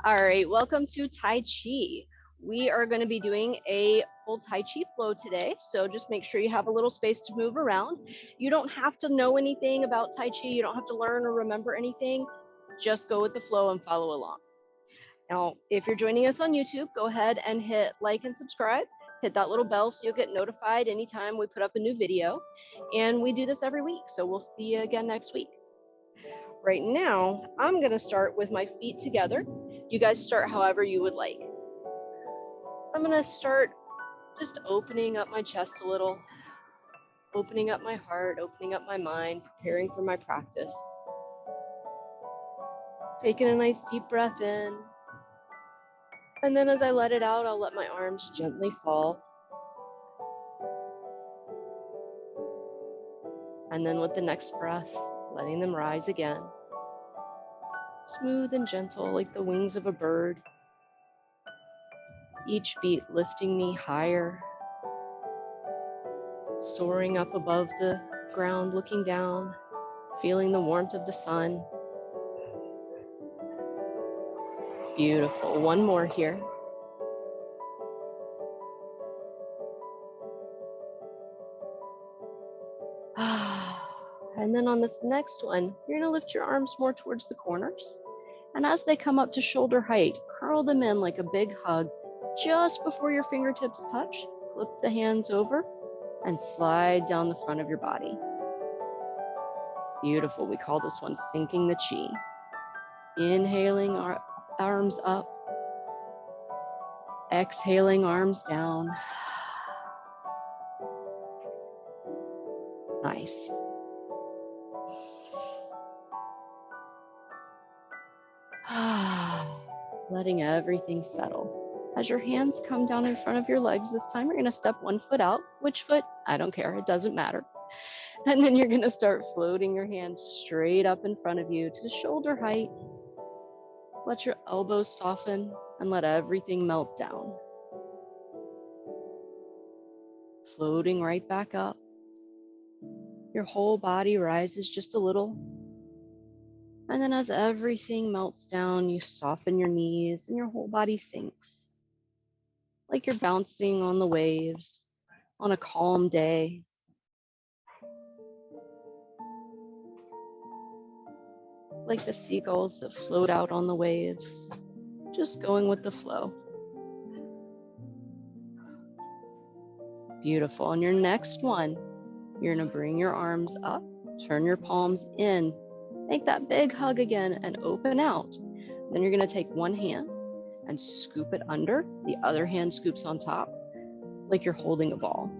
All right, welcome to Tai Chi. We are going to be doing a full Tai Chi flow today, so just make sure you have a little space to move around. You don't have to know anything about Tai Chi. You don't have to learn or remember anything. Just go with the flow and follow along. Now, if you're joining us on YouTube, go ahead and hit like and subscribe. Hit that little bell so you'll get notified anytime we put up a new video. And we do this every week, so we'll see you again next week. Right now, I'm going to start with my feet together. You guys start however you would like. I'm going to start just opening up my chest a little, opening up my heart, opening up my mind, preparing for my practice. Taking a nice deep breath in. And then as I let it out, I'll let my arms gently fall. And then with the next breath, letting them rise again. Smooth and gentle like the wings of a bird. Each beat lifting me higher, soaring up above the ground, looking down, feeling the warmth of the sun. Beautiful. One more here. And then on this next one, you're going to lift your arms more towards the corners. And as they come up to shoulder height, curl them in like a big hug. Just before your fingertips touch, flip the hands over and slide down the front of your body. Beautiful. We call this one sinking the chi. Inhaling, our arms up. Exhaling, arms down. Nice. Letting everything settle. As your hands come down in front of your legs this time, you're going to step one foot out. Which foot? I don't care. It doesn't matter. And then you're going to start floating your hands straight up in front of you to shoulder height. Let your elbows soften and let everything melt down. Floating right back up. Your whole body rises just a little. And then as everything melts down, you soften your knees and your whole body sinks. Like you're bouncing on the waves on a calm day. Like the seagulls that float out on the waves, just going with the flow. Beautiful. On your next one, you're going to bring your arms up, turn your palms in, make that big hug again and open out. Then you're going to take one hand and scoop it under. The other hand scoops on top, like you're holding a ball.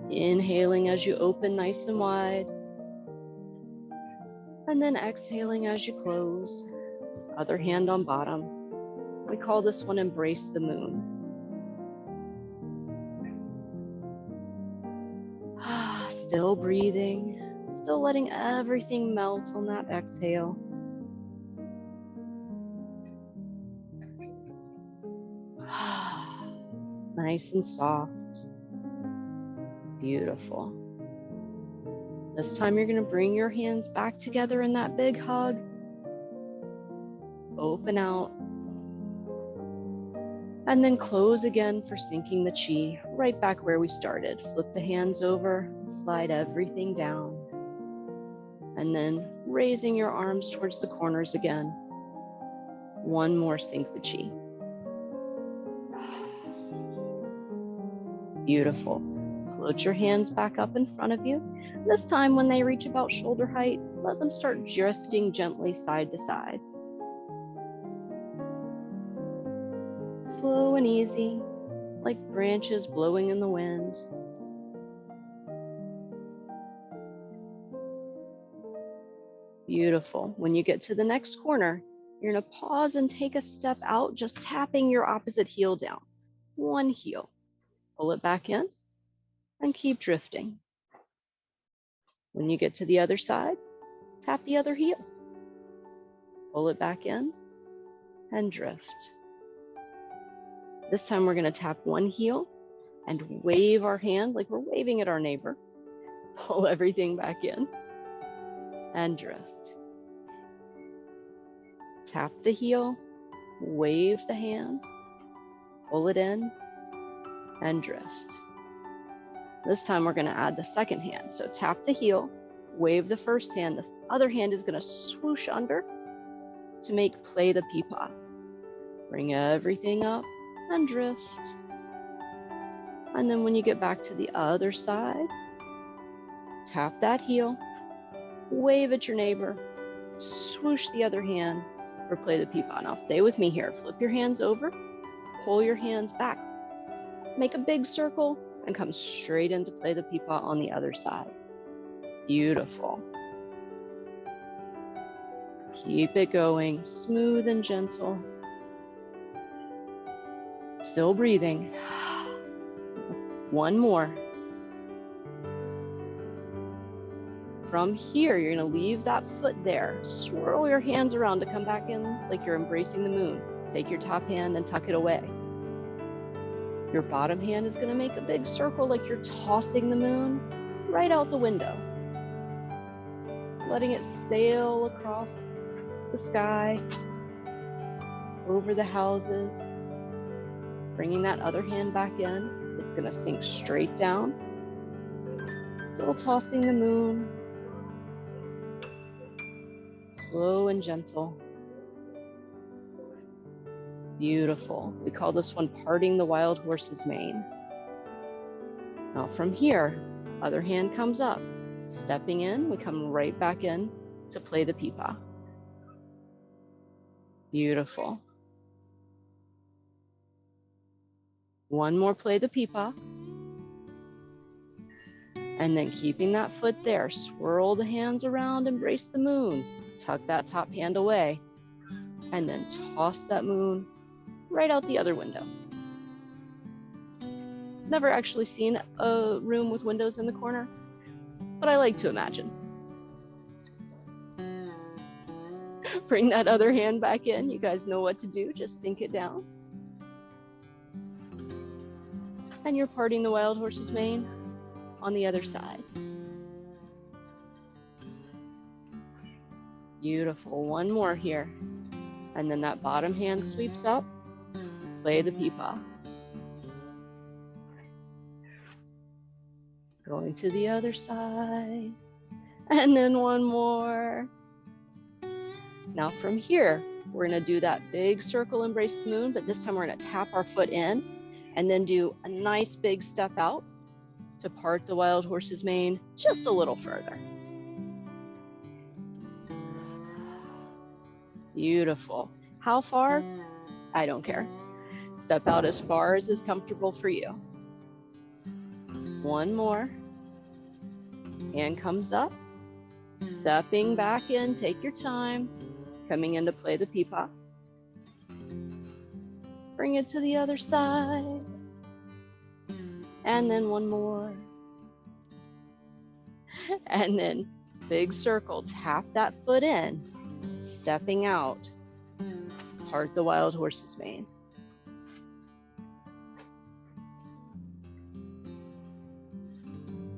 Inhaling as you open nice and wide. And then exhaling as you close. Other hand on bottom. We call this one embrace the moon. Still breathing, still letting everything melt on that exhale. Nice and soft. Beautiful. This time you're going to bring your hands back together in that big hug. Open out. And then close again for sinking the chi, right back where we started. Flip the hands over, slide everything down. And then raising your arms towards the corners again. One more sink the chi. Beautiful. Float your hands back up in front of you. This time when they reach about shoulder height, let them start drifting gently side to side. Slow and easy, like branches blowing in the wind. Beautiful. When you get to the next corner, you're going to pause and take a step out, just tapping your opposite heel down. One heel. Pull it back in and keep drifting. When you get to the other side, tap the other heel. Pull it back in and drift. This time we're going to tap one heel and wave our hand like we're waving at our neighbor. Pull everything back in and drift. Tap the heel, wave the hand, pull it in, and drift. This time we're going to add the second hand. So tap the heel, wave the first hand. The other hand is going to swoosh under to make play the peepaw. Bring everything up and drift. And then when you get back to the other side, tap that heel, wave at your neighbor, swoosh the other hand for play the peepaw. Now stay with me here. Flip your hands over, pull your hands back, make a big circle, and come straight into play the peepaw on the other side. Beautiful. Keep it going, smooth and gentle. Still breathing. One more. From here, you're going to leave that foot there. Swirl your hands around to come back in like you're embracing the moon. Take your top hand and tuck it away. Your bottom hand is going to make a big circle like you're tossing the moon right out the window. Letting it sail across the sky, over the houses. Bringing that other hand back in. It's going to sink straight down. Still tossing the moon. Slow and gentle. Beautiful. We call this one parting the wild horse's mane. Now from here, other hand comes up. Stepping in, we come right back in to play the peepaw. Beautiful. One more play the peepaw. And then keeping that foot there, swirl the hands around, embrace the moon. Tuck that top hand away. And then toss that moon right out the other window. Never actually seen a room with windows in the corner, but I like to imagine. Bring that other hand back in. You guys know what to do. Just sink it down. And you're parting the wild horse's mane on the other side. Beautiful. One more here. And then that bottom hand sweeps up. Play the peepaw. Going to the other side. And then one more. Now from here, we're going to do that big circle, embrace the moon, but this time we're going to tap our foot in and then do a nice big step out to part the wild horse's mane just a little further. Beautiful. How far? I don't care. Step out as far as is comfortable for you. One more. Hand comes up. Stepping back in, take your time. Coming in to play the peepaw. Bring it to the other side. And then one more. And then big circle, tap that foot in. Stepping out. Part the wild horse's mane.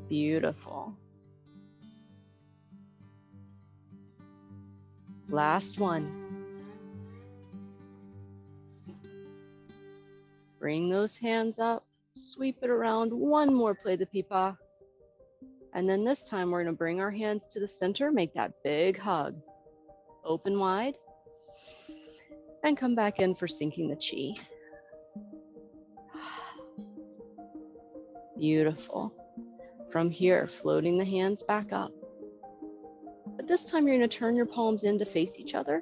Beautiful. Last one. Bring those hands up, sweep it around. One more, play the peepaw. And then this time we're going to bring our hands to the center, make that big hug. Open wide. And come back in for sinking the chi. Beautiful. From here, floating the hands back up. But this time you're going to turn your palms in to face each other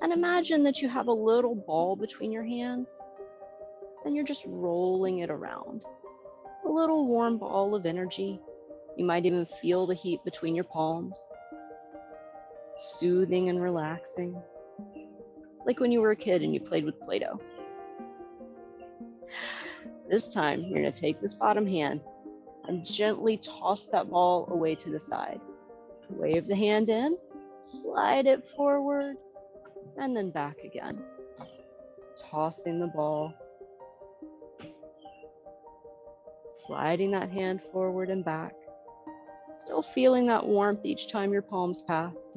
and imagine that you have a little ball between your hands and you're just rolling it around. A little warm ball of energy. You might even feel the heat between your palms. Soothing and relaxing. Like when you were a kid and you played with Play-Doh. This time you're going to take this bottom hand and gently toss that ball away to the side. Wave the hand in, slide it forward, and then back again. Tossing the ball. Sliding that hand forward and back. Still feeling that warmth each time your palms pass.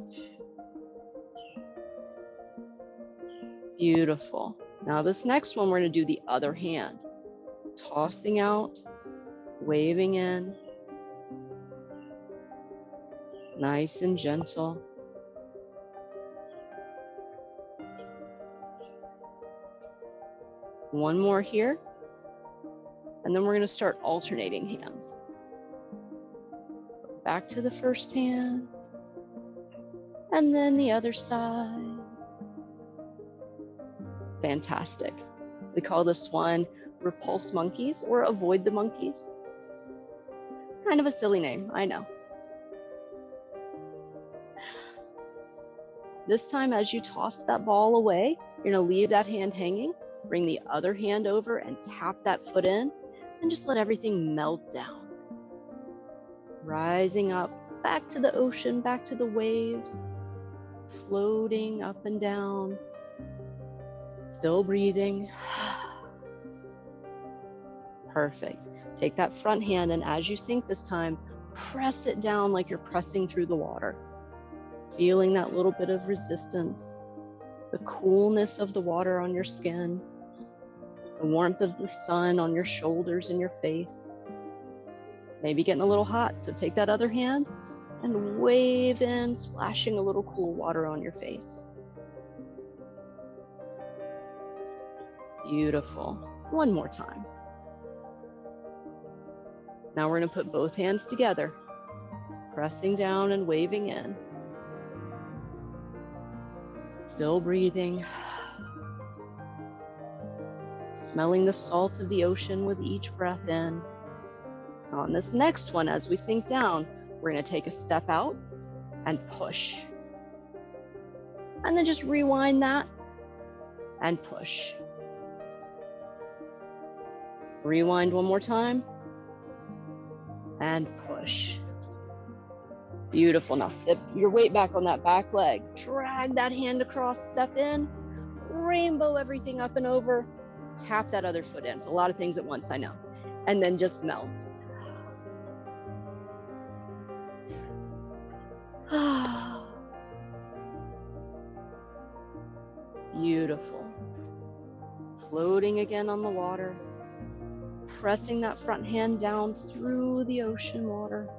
Beautiful. Now this next one, we're going to do the other hand. Tossing out, waving in. Nice and gentle. One more here. And then we're going to start alternating hands. Back to the first hand. And then the other side. Fantastic. We call this one repulse monkeys or avoid the monkeys. Kind of a silly name, I know. This time, as you toss that ball away, you're going to leave that hand hanging, bring the other hand over and tap that foot in, and just let everything melt down. Rising up, back to the ocean, back to the waves, floating up and down, still breathing. Perfect. Take that front hand, and as you sink this time, press it down like you're pressing through the water. Feeling that little bit of resistance, the coolness of the water on your skin, the warmth of the sun on your shoulders and your face. Maybe getting a little hot, so take that other hand and wave in, splashing a little cool water on your face. Beautiful. One more time. Now we're going to put both hands together, pressing down and waving in. Still breathing. Smelling the salt of the ocean with each breath in. On this next one, as we sink down, we're going to take a step out and push. And then just rewind that and push. Rewind one more time and push. Beautiful. Now sit your weight back on that back leg. Drag that hand across, step in, rainbow everything up and over, tap that other foot in. It's a lot of things at once, I know. And then just melt. Beautiful. Floating again on the water. Pressing that front hand down through the ocean water.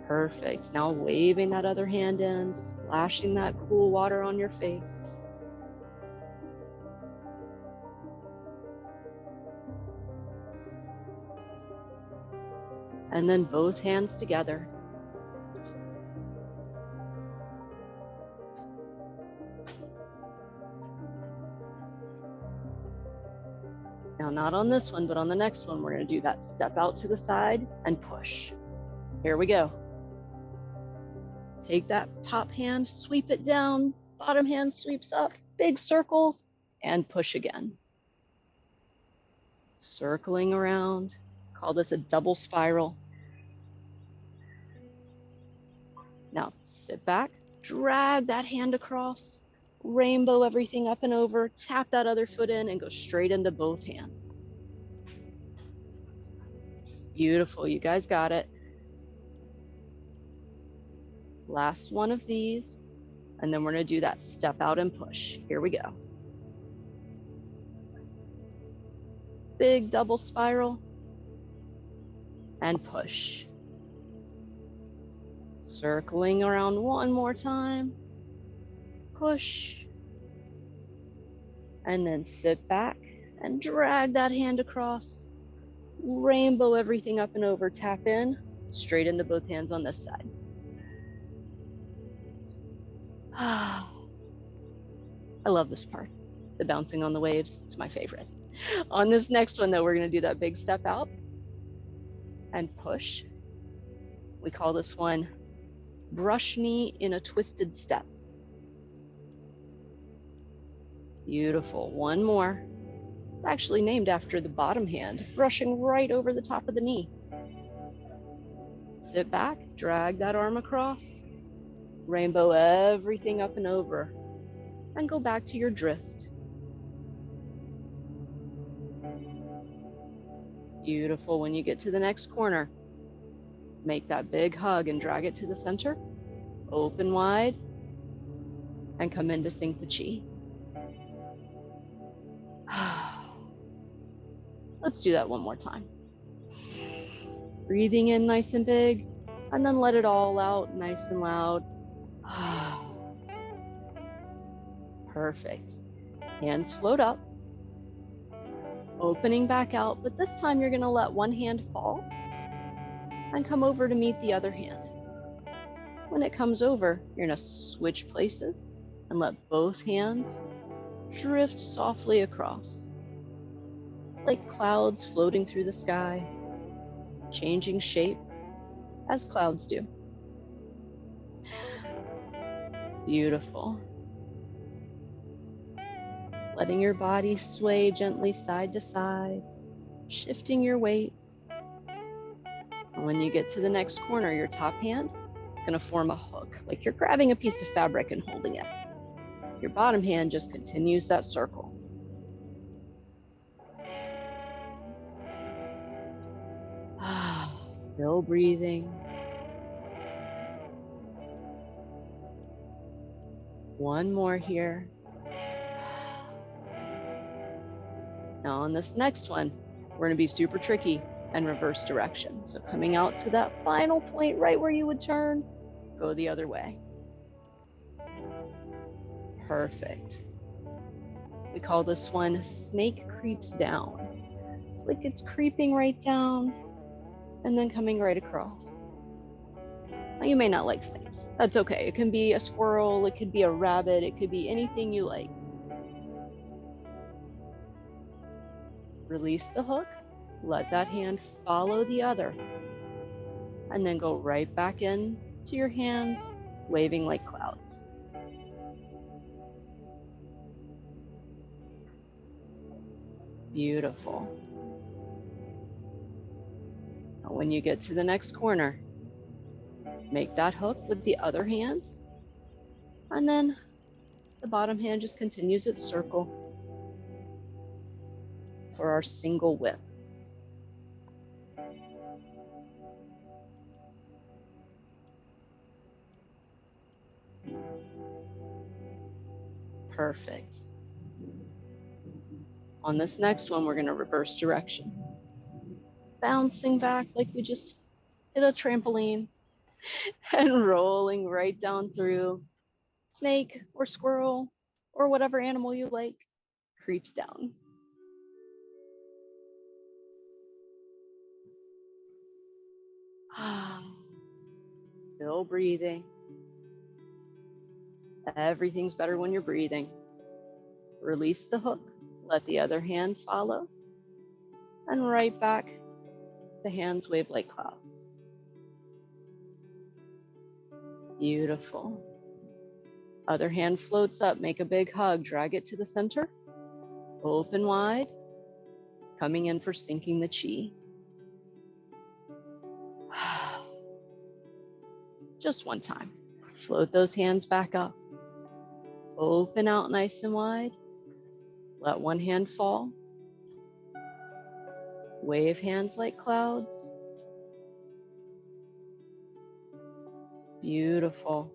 Perfect. Now waving that other hand in, splashing that cool water on your face. And then both hands together. Now, not on this one, but on the next one, we're going to do that step out to the side and push. Here we go. Take that top hand, sweep it down, bottom hand sweeps up, big circles, and push again. Circling around. Call this a double spiral. Now sit back, drag that hand across, rainbow everything up and over, tap that other foot in, and go straight into both hands. Beautiful, you guys got it. Last one of these, and then we're going to do that step out and push. Here we go. Big double spiral and push. Circling around one more time, push, and then sit back and drag that hand across, rainbow everything up and over, tap in, straight into both hands on this side. I love this part, the bouncing on the waves. It's my favorite. On this next one, though, we're going to do that big step out and push. We call this one brush knee in a twisted step. Beautiful. One more. It's actually named after the bottom hand, brushing right over the top of the knee. Sit back, drag that arm across, rainbow everything up and over, and go back to your drift. Beautiful. When you get to the next corner, Make that big hug and drag it to the center. Open wide and come in to sink the chi. Let's do that one more time. Breathing in nice and big, and then let it all out nice and loud. Perfect. Hands float up, opening back out, but this time you're gonna let one hand fall and come over to meet the other hand. When it comes over, you're gonna switch places and let both hands drift softly across, like clouds floating through the sky, changing shape as clouds do. Beautiful. Letting your body sway gently side to side, shifting your weight. And when you get to the next corner, your top hand is going to form a hook, like you're grabbing a piece of fabric and holding it. Your bottom hand just continues that circle. Still breathing. One more here. Now on this next one, we're going to be super tricky and reverse direction. So coming out to that final point right where you would turn, go the other way. Perfect. We call this one snake creeps down. It's like it's creeping right down and then coming right across. Now you may not like snakes. That's okay. It can be a squirrel, it could be a rabbit, it could be anything you like. Release the hook, let that hand follow the other, and then go right back in to your hands, waving like clouds. Beautiful. Now when you get to the next corner, make that hook with the other hand, and then the bottom hand just continues its circle for our single whip. Perfect. On this next one, we're going to reverse direction. Bouncing back like we just hit a trampoline and rolling right down through. Snake or squirrel or whatever animal you like creeps down. Still breathing. Everything's better when you're breathing. Release the hook, let the other hand follow, and right back to hands wave like clouds. Beautiful. Other hand floats up, make a big hug, drag it to the center, open wide, coming in for sinking the chi. Just one time. Float those hands back up. Open out nice and wide. Let one hand fall. Wave hands like clouds. Beautiful.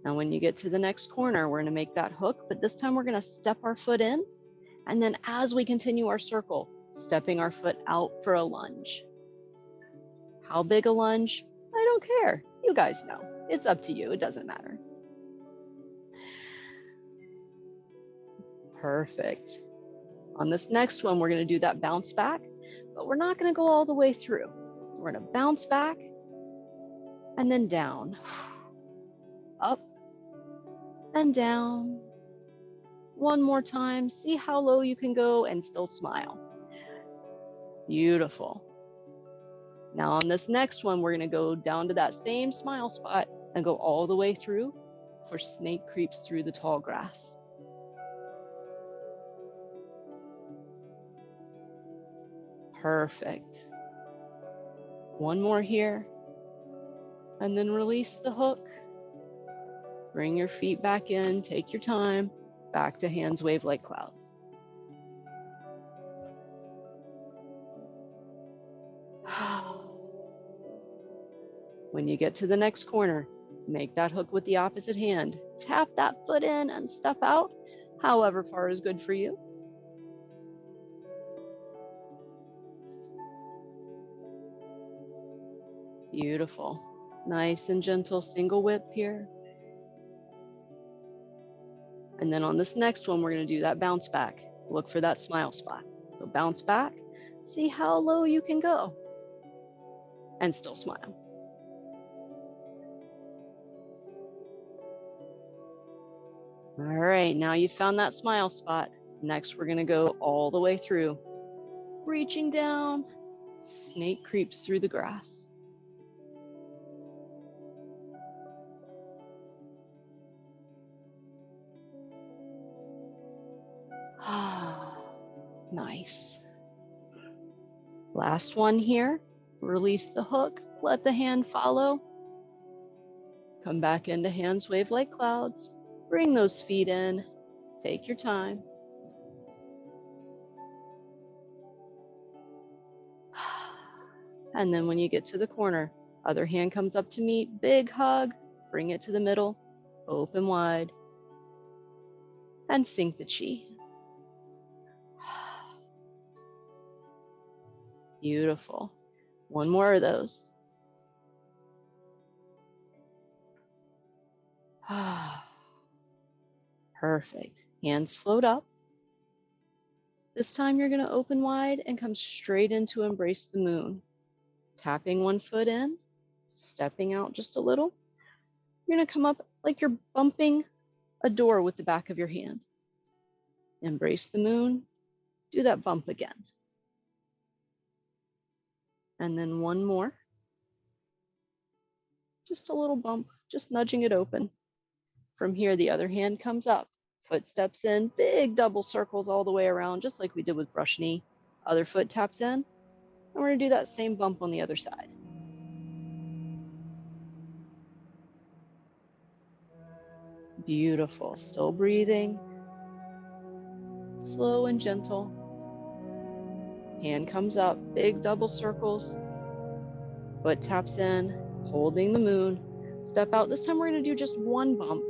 Now when you get to the next corner, we're going to make that hook, but this time we're going to step our foot in, and then as we continue our circle, stepping our foot out for a lunge. How big a lunge? I don't care. You guys know. It's up to you. It doesn't matter. Perfect. On this next one, we're going to do that bounce back, but we're not going to go all the way through. We're going to bounce back and then down, up and down. One more time. See how low you can go and still smile. Beautiful. Now on this next one, we're going to go down to that same smile spot and go all the way through for snake creeps through the tall grass. Perfect. One more here. And then release the hook. Bring your feet back in. Take your time. Back to hands wave like clouds. When you get to the next corner, make that hook with the opposite hand. Tap that foot in and step out, however far is good for you. Beautiful. Nice and gentle single whip here. And then on this next one, we're going to do that bounce back. Look for that smile spot. So bounce back, see how low you can go, and still smile. All right, now you've found that smile spot. Next, we're going to go all the way through. Reaching down, snake creeps through the grass. Ah, nice. Last one here. Release the hook, let the hand follow. Come back into hands wave like clouds. Bring those feet in. Take your time. And then when you get to the corner, other hand comes up to meet, big hug, bring it to the middle, open wide, and sink the chi. Beautiful. One more of those. Perfect. Hands float up. This time you're going to open wide and come straight into embrace the moon. Tapping one foot in, stepping out just a little. You're going to come up like you're bumping a door with the back of your hand. Embrace the moon. Do that bump again. And then one more. Just a little bump, just nudging it open. From here, the other hand comes up. Foot steps in, big double circles all the way around, just like we did with brush knee. Other foot taps in, and we're going to do that same bump on the other side. Beautiful. Still breathing. Slow and gentle. Hand comes up, big double circles. Foot taps in, holding the moon. Step out. This time we're going to do just one bump.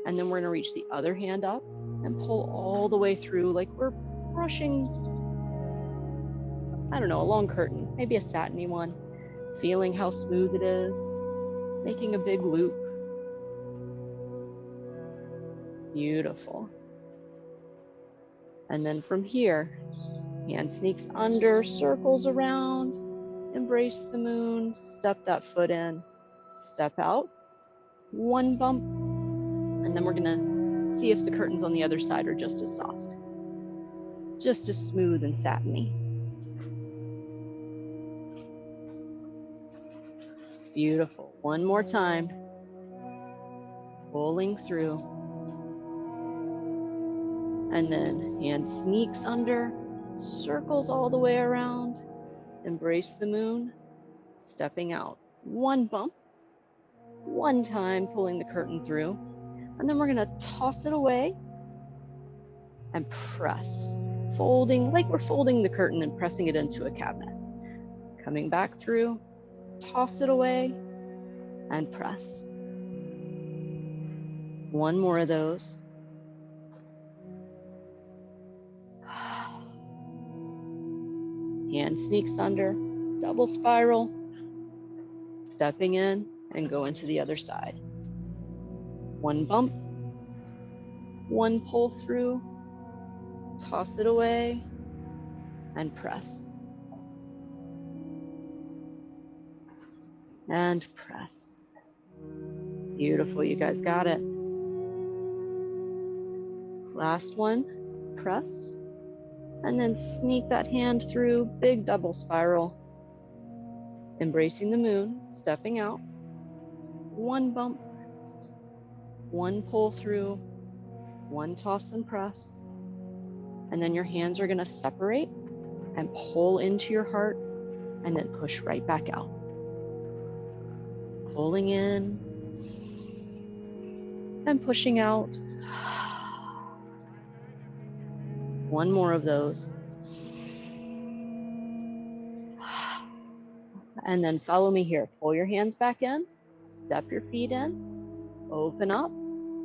And then we're going to reach the other hand up and pull all the way through like we're brushing, I don't know, a long curtain, maybe a satiny one. Feeling how smooth it is, making a big loop. Beautiful. And then from here, hand sneaks under, circles around, embrace the moon, step that foot in, step out, one bump, and then we're gonna see if the curtains on the other side are just as soft, just as smooth and satiny. Beautiful. One more time. Pulling through. And then hand sneaks under, circles all the way around, embrace the moon, stepping out. One bump, one time pulling the curtain through, and then we're going to toss it away and press, folding like we're folding the curtain and pressing it into a cabinet. Coming back through, toss it away, and press. One more of those. Hand sneaks under, double spiral, stepping in and going to the other side. One bump, one pull through, toss it away, and press. And press. Beautiful, you guys got it. Last one, press. And then sneak that hand through, big double spiral. Embracing the moon, stepping out. One bump, one pull through, one toss and press. And then your hands are going to separate and pull into your heart and then push right back out. Pulling in and pushing out. One more of those. And then follow me here. Pull your hands back in, step your feet in, open up,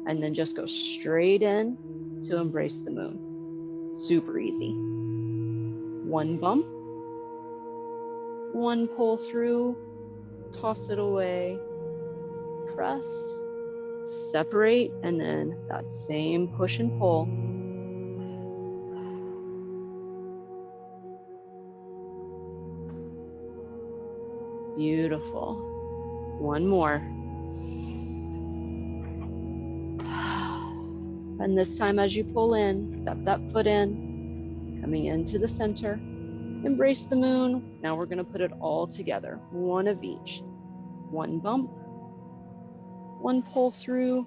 and then just go straight in to embrace the moon. Super easy. One bump, one pull through, toss it away, press, separate, and then that same push and pull. Beautiful. One more. And this time as you pull in, step that foot in, coming into the center, embrace the moon. Now we're gonna put it all together, one of each. One bump, one pull through,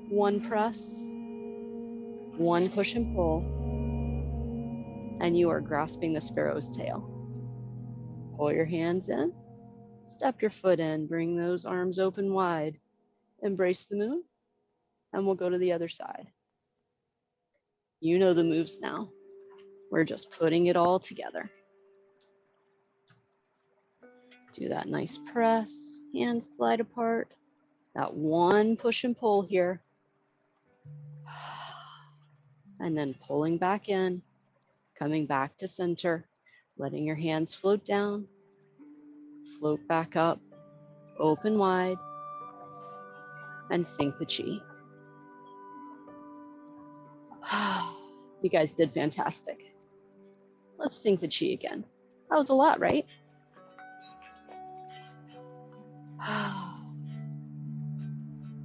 one press, one push and pull, and you are grasping the sparrow's tail. Pull your hands in, step your foot in, bring those arms open wide, embrace the moon, and we'll go to the other side. You know the moves now. We're just putting it all together. Do that nice press, hands slide apart, that one push and pull here, and then pulling back in, coming back to center, letting your hands float down, float back up, open wide, and sink the chi. You guys did fantastic. Let's sink the chi again. That was a lot, right?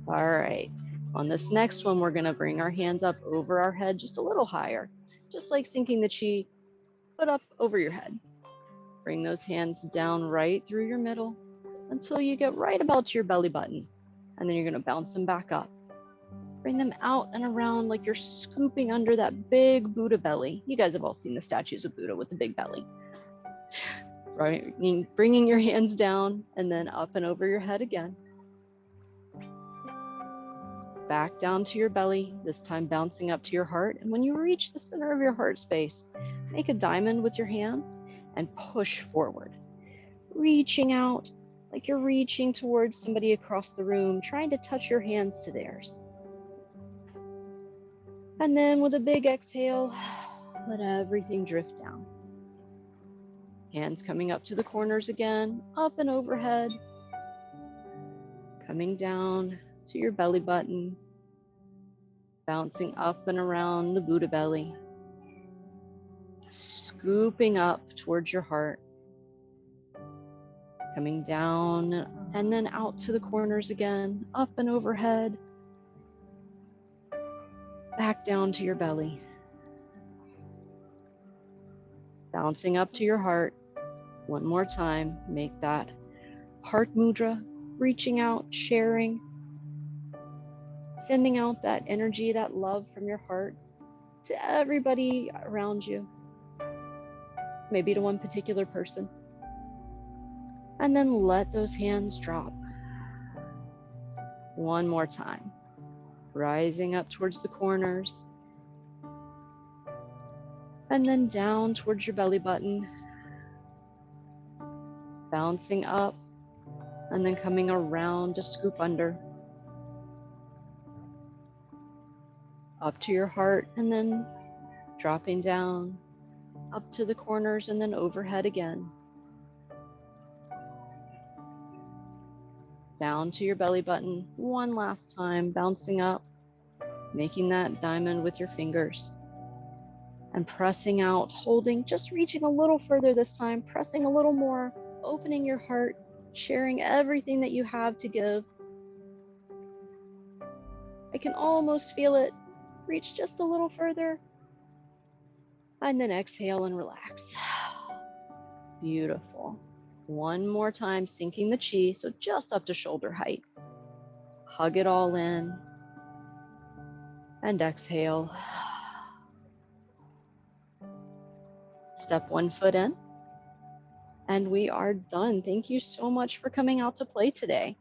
All right. On this next one, we're going to bring our hands up over our head just a little higher, just like sinking the chi, but up over your head. Bring those hands down right through your middle until you get right about to your belly button. And then you're going to bounce them back up. Bring them out and around like you're scooping under that big Buddha belly. You guys have all seen the statues of Buddha with the big belly. Right? Bringing your hands down and then up and over your head again. Back down to your belly, this time bouncing up to your heart. And when you reach the center of your heart space, make a diamond with your hands and push forward. Reaching out like you're reaching towards somebody across the room, trying to touch your hands to theirs. And then with a big exhale, let everything drift down. Hands coming up to the corners again, up and overhead. Coming down to your belly button, bouncing up and around the Buddha belly. Scooping up towards your heart. Coming down and then out to the corners again, up and overhead. Back down to your belly. Bouncing up to your heart. One more time, make that heart mudra, reaching out, sharing, sending out that energy, that love from your heart to everybody around you, maybe to one particular person. And then let those hands drop. One more time, rising up towards the corners, and then down towards your belly button, bouncing up, and then coming around to scoop under, up to your heart, and then dropping down, up to the corners, and then overhead again. Down to your belly button, one last time, bouncing up, making that diamond with your fingers, and pressing out, holding, just reaching a little further this time, pressing a little more, opening your heart, sharing everything that you have to give. I can almost feel it. Reach just a little further. And then exhale and relax. Beautiful. One more time, sinking the chi, so just up to shoulder height. Hug it all in. And exhale. Step one foot in. And we are done. Thank you so much for coming out to play today.